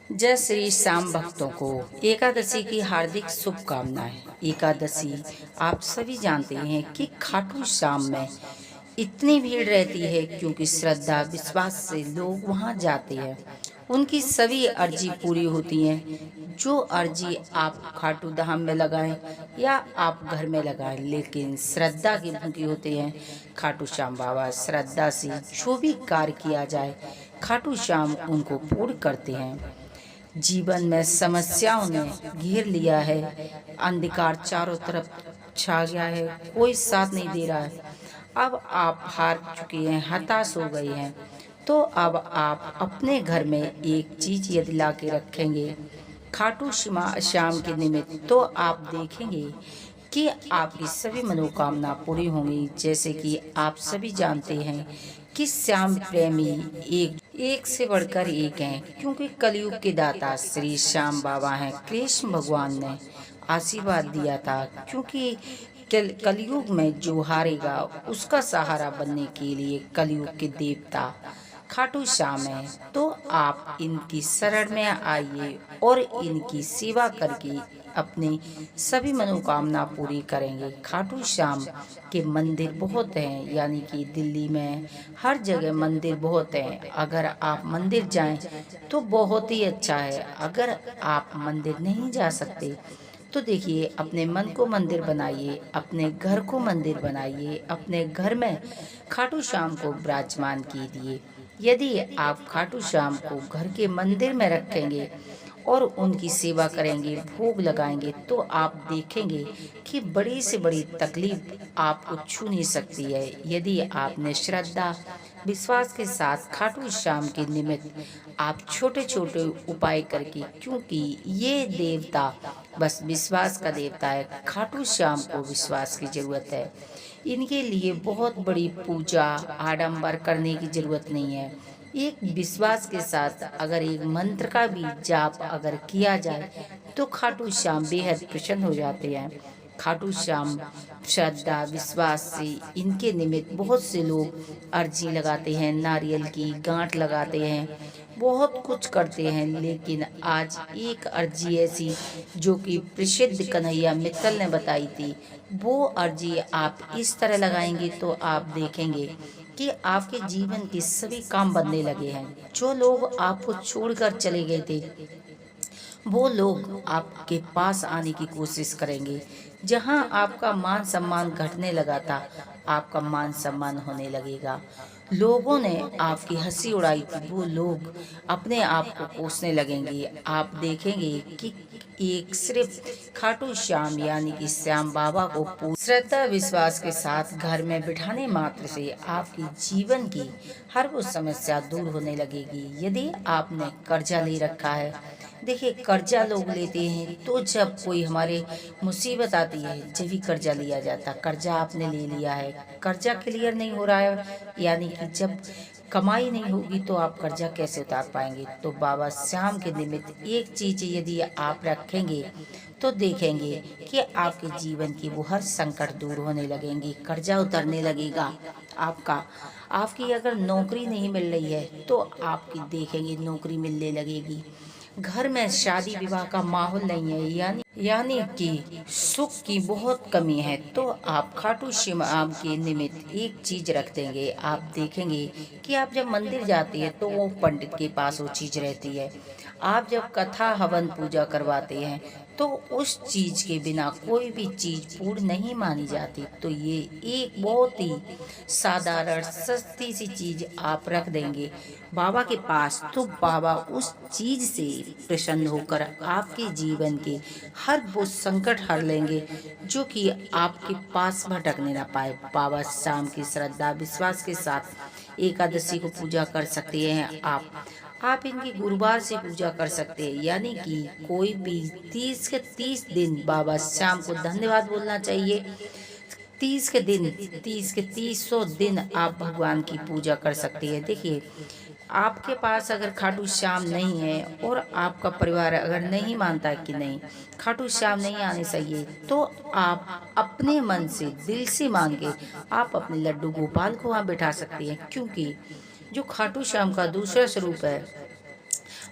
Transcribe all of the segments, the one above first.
जय श्री श्याम भक्तों को एकादशी की हार्दिक शुभकामनाएं। एकादशी आप सभी जानते हैं कि खाटू श्याम में इतनी भीड़ रहती है क्योंकि श्रद्धा विश्वास से लोग वहां जाते हैं। उनकी सभी अर्जी पूरी होती हैं। जो अर्जी आप खाटू धाम में लगाएं या आप घर में लगाएं, लेकिन श्रद्धा के भूखे होते हैं खाटू श्याम बाबा। श्रद्धा से जो भी कार्य किया जाए खाटू श्याम उनको पूर्ण करते हैं। जीवन में समस्याओं ने घेर लिया है, अंधकार चारों तरफ छा गया है, कोई साथ नहीं दे रहा है। अब आप हार चुके हैं, हताश हो गए हैं, तो अब आप अपने घर में एक चीज यदि ला के रखेंगे खाटू श्याम के निमित्त, तो आप देखेंगे कि आपकी सभी मनोकामना पूरी होंगी। जैसे कि आप सभी जानते हैं कि श्याम प्रेमी एक एक से बढ़कर एक हैं, क्योंकि कलयुग के दाता श्री श्याम बाबा हैं। कृष्ण भगवान ने आशीर्वाद दिया था, क्योंकि कलयुग में जो हारेगा उसका सहारा बनने के लिए कलयुग के देवता खाटू श्याम है। तो आप इनकी शरण में आइए और इनकी सेवा करके अपनी सभी मनोकामना पूरी करेंगे। खाटू श्याम के मंदिर बहुत हैं, यानी कि दिल्ली में हर जगह मंदिर बहुत हैं। अगर आप मंदिर जाएं तो बहुत ही अच्छा है। अगर आप मंदिर नहीं जा सकते तो देखिए, अपने मन को मंदिर बनाइए, अपने घर को मंदिर बनाइए, अपने घर में खाटू श्याम को विराजमान कीजिए। यदि आप खाटू श्याम को घर के मंदिर में रखेंगे और उनकी सेवा करेंगे, भोग लगाएंगे, तो आप देखेंगे कि बड़ी से बड़ी तकलीफ आपको छू नहीं सकती है। यदि आपने श्रद्धा विश्वास के साथ खाटू श्याम के निमित्त आप छोटे छोटे उपाय करके, क्योंकि ये देवता बस विश्वास का देवता है, खाटू श्याम को विश्वास की जरूरत है। इनके लिए बहुत बड़ी पूजा आडंबर करने की जरूरत नहीं है। एक विश्वास के साथ अगर एक मंत्र का भी जाप अगर किया जाए तो खाटू श्याम बेहद प्रसन्न हो जाते हैं। खाटू श्याम श्रद्धा विश्वास से इनके निमित्त बहुत से लोग अर्जी लगाते हैं, नारियल की गांठ लगाते हैं, बहुत कुछ करते हैं। लेकिन आज एक अर्जी ऐसी जो कि प्रसिद्ध कन्हैया मित्तल ने बताई थी, वो अर्जी आप इस तरह लगाएंगे तो आप देखेंगे कि आपके जीवन के सभी काम बनने लगे हैं। जो लोग आपको छोड़कर चले गए थे वो लोग आपके पास आने की कोशिश करेंगे। जहां आपका मान सम्मान घटने लगा था, आपका मान सम्मान होने लगेगा। लोगों ने आपकी हंसी उड़ाई थी, वो लोग अपने आप को कोसने लगेंगे। आप देखेंगे कि एक सिर्फ खाटू श्याम यानी कि श्याम बाबा को श्रद्धा विश्वास के साथ घर में बिठाने मात्र से आपकी जीवन की हर वो समस्या दूर होने लगेगी। यदि आपने कर्जा ले रखा है, देखिए कर्जा लोग लेते हैं तो जब कोई हमारे मुसीबत आती है जब भी कर्जा लिया जाता। कर्जा आपने ले लिया है, कर्जा क्लियर नहीं हो रहा है, यानी कि जब कमाई नहीं होगी तो आप कर्जा कैसे उतार पाएंगे। तो बाबा श्याम के निमित्त एक चीज यदि आप रखेंगे तो देखेंगे कि आपके जीवन की वो हर संकट दूर होने लगेंगे, कर्जा उतरने लगेगा आपका। आपकी अगर नौकरी नहीं मिल रही है तो आपकी देखेंगे नौकरी मिलने लगेगी। घर में शादी विवाह का माहौल नहीं है, यानी कि सुख की बहुत कमी है, तो आप खाटू श्याम के निमित्त एक चीज रख देंगे। आप देखेंगे कि आप जब मंदिर जाते हैं तो वो पंडित के पास वो चीज रहती है। आप जब कथा हवन पूजा करवाते हैं तो उस चीज के बिना कोई भी चीज पूर्ण नहीं मानी जाती। तो ये एक बहुत ही साधारण सस्ती सी चीज आप रख देंगे बाबा के पास, तो बाबा उस चीज से प्रसन्न होकर आपके जीवन के हर वो संकट हर लेंगे जो कि आपके पास भटकने ना पाए। बाबा श्याम की श्रद्धा विश्वास के साथ एकादशी को पूजा कर सकते हैं आप इनकी गुरुवार से पूजा कर सकते हैं, यानी कि कोई भी 30 के 30 दिन बाबा श्याम को धन्यवाद बोलना चाहिए। 30 के 30 दिन आप भगवान की पूजा कर सकते हैं। देखिए, आपके पास अगर खाटू श्याम नहीं है और आपका परिवार अगर नहीं मानता कि नहीं खाटू श्याम नहीं आने चाहिए, तो आप अपने मन से दिल से मांगे आप अपने लड्डू गोपाल को वहाँ बिठा सकते हैं। क्योंकि जो खाटू श्याम का दूसरा स्वरूप है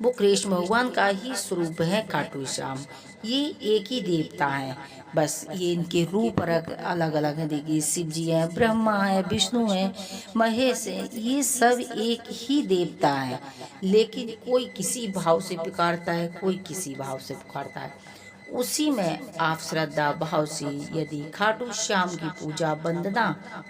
वो कृष्ण भगवान का ही स्वरूप है खाटू श्याम। ये एक ही देवता है, बस ये इनके रूप अलग अलग हैं। देखिए, शिव जी हैं, ब्रह्मा है, विष्णु है, महेश है, ये सब एक ही देवता है। लेकिन कोई किसी भाव से पुकारता है, कोई किसी भाव से पुकारता है। उसी में आप श्रद्धा भाव से यदि खाटू श्याम की पूजा वंदना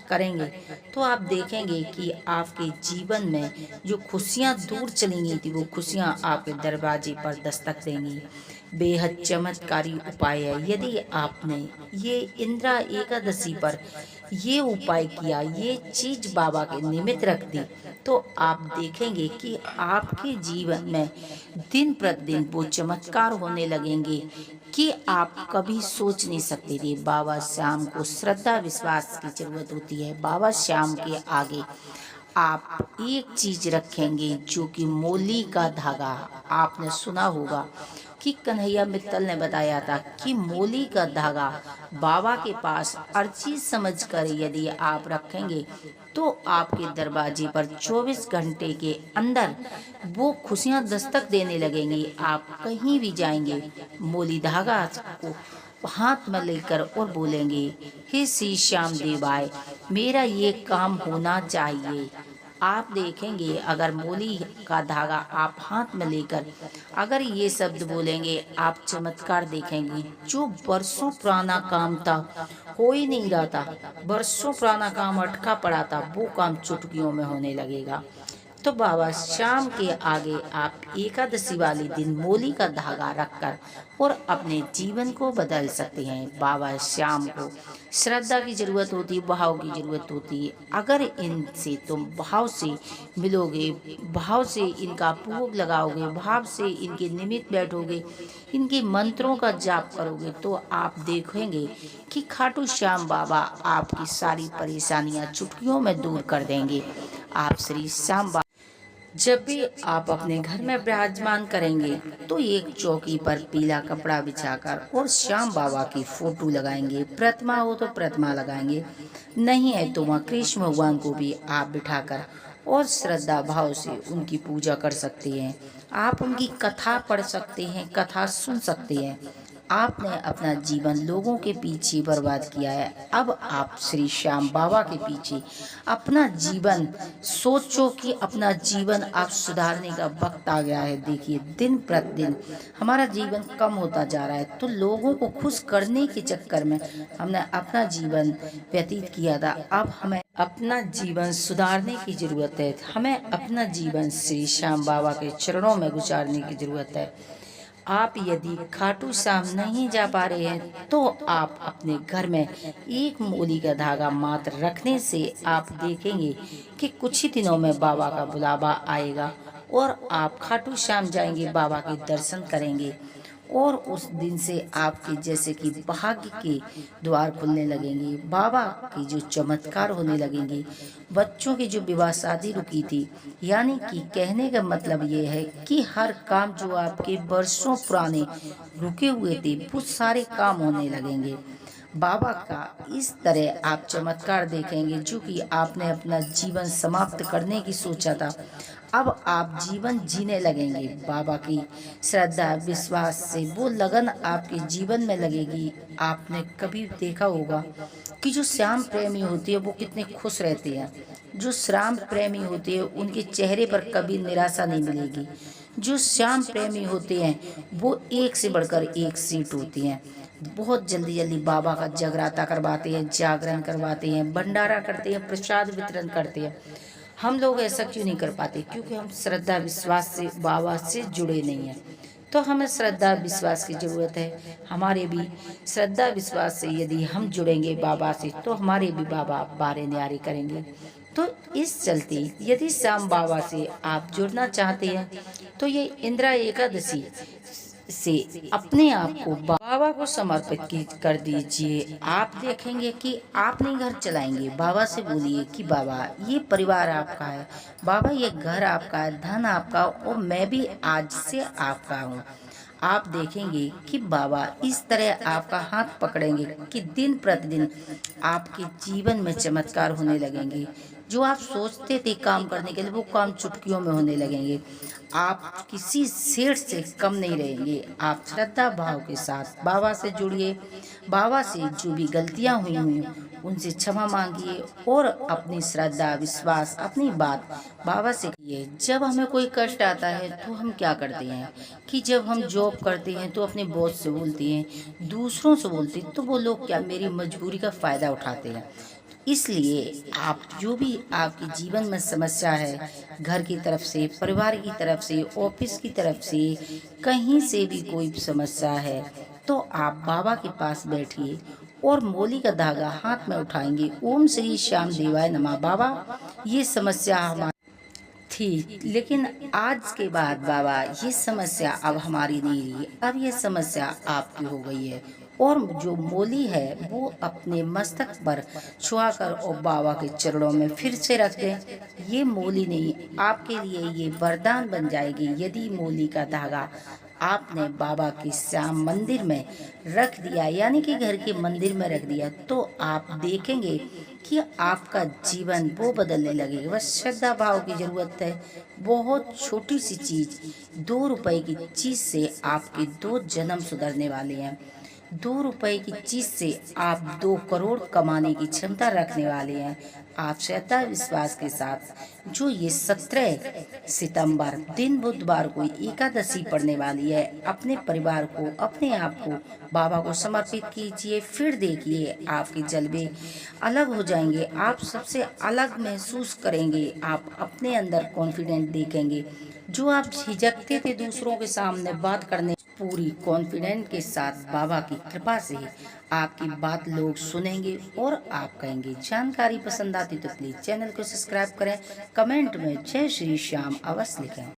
करेंगे तो आप देखेंगे कि आपके जीवन में जो खुशियां दूर चली गई थी, वो खुशियां आपके दरवाजे पर दस्तक देंगी। बेहद चमत्कारी उपाय है। यदि आपने ये इंदिरा एकादशी पर ये उपाय किया, ये चीज बाबा के निमित्त रख दी, तो आप देखेंगे कि आपके जीवन में दिन प्रतिदिन वो चमत्कार होने लगेंगे कि आप कभी सोच नहीं सकते थे। बाबा श्याम को श्रद्धा विश्वास की जरूरत होती है। बाबा श्याम के आगे आप एक चीज रखेंगे जो कि मोली का धागा। आपने सुना होगा कि कन्हैया मित्तल ने बताया था कि मोली का धागा बाबा के पास अर्जी समझकर यदि आप रखेंगे तो आपके दरवाजे पर 24 घंटे के अंदर वो खुशियां दस्तक देने लगेंगी। आप कहीं भी जाएंगे, मोली धागा को हाथ में लेकर और बोलेंगे, हे श्री श्याम देवाय, मेरा ये काम होना चाहिए। आप देखेंगे अगर मोली का धागा आप हाथ में लेकर अगर ये शब्द बोलेंगे, आप चमत्कार देखेंगे। जो बरसों पुराना काम था, हो ही नहीं रहा था, बरसों पुराना काम अटका पड़ा था, वो काम चुटकियों में होने लगेगा। तो बाबा श्याम के आगे आप एकादशी वाले दिन मोली का धागा रखकर और अपने जीवन को बदल सकते हैं। बाबा श्याम को श्रद्धा की जरूरत होती है, भाव की जरूरत होती है। अगर इनसे तुम भाव से मिलोगे, भाव से इनका भोग लगाओगे, भाव से इनके निमित्त बैठोगे, इनके मंत्रों का जाप करोगे, तो आप देखेंगे कि खाटू श्याम बाबा आपकी सारी परेशानियां चुटकियों में दूर कर देंगे। आप श्री श्याम जब भी आप अपने घर में विराजमान करेंगे तो एक चौकी पर पीला कपड़ा बिछाकर और श्याम बाबा की फोटो लगाएंगे। प्रतिमा हो तो प्रतिमा लगाएंगे, नहीं है तो वहाँ कृष्ण भगवान को भी आप बिठाकर और श्रद्धा भाव से उनकी पूजा कर सकते हैं। आप उनकी कथा पढ़ सकते हैं, कथा सुन सकते हैं। आपने अपना जीवन लोगों के पीछे बर्बाद किया है, अब आप श्री श्याम बाबा के पीछे अपना जीवन सोचो कि अपना जीवन आप सुधारने का वक्त आ गया है। देखिए, दिन प्रतिदिन हमारा जीवन कम होता जा रहा है, तो लोगों को खुश करने के चक्कर में हमने अपना जीवन व्यतीत किया था। अब हमें अपना जीवन सुधारने की जरूरत है। हमें अपना जीवन श्री श्याम बाबा के चरणों में गुजारने की जरूरत है। आप यदि खाटू श्याम नहीं जा पा रहे हैं तो आप अपने घर में एक मूली का धागा मात्र रखने से आप देखेंगे कि कुछ ही दिनों में बाबा का बुलावा आएगा और आप खाटू श्याम जाएंगे, बाबा के दर्शन करेंगे और उस दिन से आपके जैसे कि भाग्य के द्वार खुलने लगेंगे, बाबा की जो चमत्कार होने लगेंगे। बच्चों की जो विवाह शादी रुकी थी, यानी कि कहने का मतलब ये है कि हर काम जो आपके वर्षों पुराने रुके हुए थे वो सारे काम होने लगेंगे। बाबा का इस तरह आप चमत्कार देखेंगे जो कि आपने अपना जीवन समाप्त करने की सोचा था, अब आप जीवन जीने लगेंगे। बाबा की श्रद्धा विश्वास से वो लगन आपके जीवन में लगेगी। आपने कभी देखा होगा कि जो श्याम प्रेमी होती है वो कितने खुश रहते हैं। जो श्याम प्रेमी होते हैं उनके चेहरे पर कभी निराशा नहीं मिलेगी। जो श्याम प्रेमी होते हैं वो एक से बढ़कर एक सीट होती हैं। बहुत जल्दी जल्दी बाबा का जगराता करवाते हैं, जागरण करवाते हैं, भंडारा करते हैं, प्रसाद वितरण करते हैं। हम लोग ऐसा क्यों नहीं कर पाते? क्योंकि हम श्रद्धा विश्वास से बाबा से जुड़े नहीं हैं। तो हमें श्रद्धा विश्वास की जरूरत है। हमारे भी श्रद्धा विश्वास से यदि हम जुड़ेंगे बाबा से तो हमारे भी बाबा बारे न्यारे करेंगे। तो इस चलते यदि श्याम बाबा से आप जुड़ना चाहते हैं तो ये इंदिरा एकादशी से अपने आप को बाबा को समर्पित कर दीजिए। आप देखेंगे कि आप नहीं घर चलाएंगे। बाबा से बोलिए कि बाबा ये परिवार आपका है, बाबा ये घर आपका है, धन आपका और मैं भी आज से आपका हूँ। आप देखेंगे कि बाबा इस तरह आपका हाथ पकड़ेंगे कि दिन प्रतिदिन आपके जीवन में चमत्कार होने लगेंगे। जो आप सोचते थे काम करने के लिए, वो काम चुटकियों में होने लगेंगे। आप किसी सेठ से कम नहीं रहेंगे। आप श्रद्धा भाव के साथ बाबा से जुड़िए। बाबा से जो भी गलतियां हुई उनसे क्षमा मांगिए और अपनी श्रद्धा, विश्वास, अपनी बात बाबा से कहिए। जब हमें कोई कष्ट आता है तो हम क्या करते हैं कि जब हम जॉब करते हैं तो अपने बॉस से बोलते हैं, दूसरों से बोलते हैं, तो वो लोग क्या मेरी मजबूरी का फ़ायदा उठाते हैं। इसलिए आप जो भी आपके जीवन में समस्या है, घर की तरफ से, परिवार की तरफ से, ऑफिस की तरफ से, कहीं से भी कोई समस्या है, तो आप बाबा के पास बैठिए और मोली का धागा हाथ में उठाएंगे। ओम श्री श्याम देवाय नमः। बाबा, ये समस्या हमारी थी, लेकिन आज के बाद बाबा ये समस्या अब हमारी नहीं रही, अब ये समस्या आपकी हो गई है। और जो मोली है वो अपने मस्तक पर छुआकर और बाबा के चरणों में फिर से रख दें। ये मोली नहीं, आपके लिए ये वरदान बन जाएगी। यदि मोली का धागा आपने बाबा के श्याम मंदिर में रख दिया, यानी कि घर के मंदिर में रख दिया, तो आप देखेंगे कि आपका जीवन वो बदलने लगेगा। बस श्रद्धा भाव की जरूरत है। बहुत छोटी सी चीज, 2 रुपए की चीज से आपके 2 जन्म सुधरने वाले हैं। 2 रुपए की चीज से आप 2 करोड़ कमाने की क्षमता रखने वाले हैं। आप श्रद्धा विश्वास के साथ जो ये 17 सितंबर दिन बुधवार को एकादशी पड़ने वाली है, अपने परिवार को, अपने आप को बाबा को समर्पित कीजिए। फिर देखिए आपके जलवे अलग हो जाएंगे। आप सबसे अलग महसूस करेंगे। आप अपने अंदर कॉन्फिडेंट देखेंगे। जो आप झिझकते थे दूसरों के सामने बात करने, पूरी कॉन्फिडेंट के साथ बाबा की कृपा से आपकी बात लोग सुनेंगे और आप कहेंगे। जानकारी पसंद आती तो प्लीज चैनल को सब्सक्राइब करें। कमेंट में जय श्री श्याम अवश्य लिखें।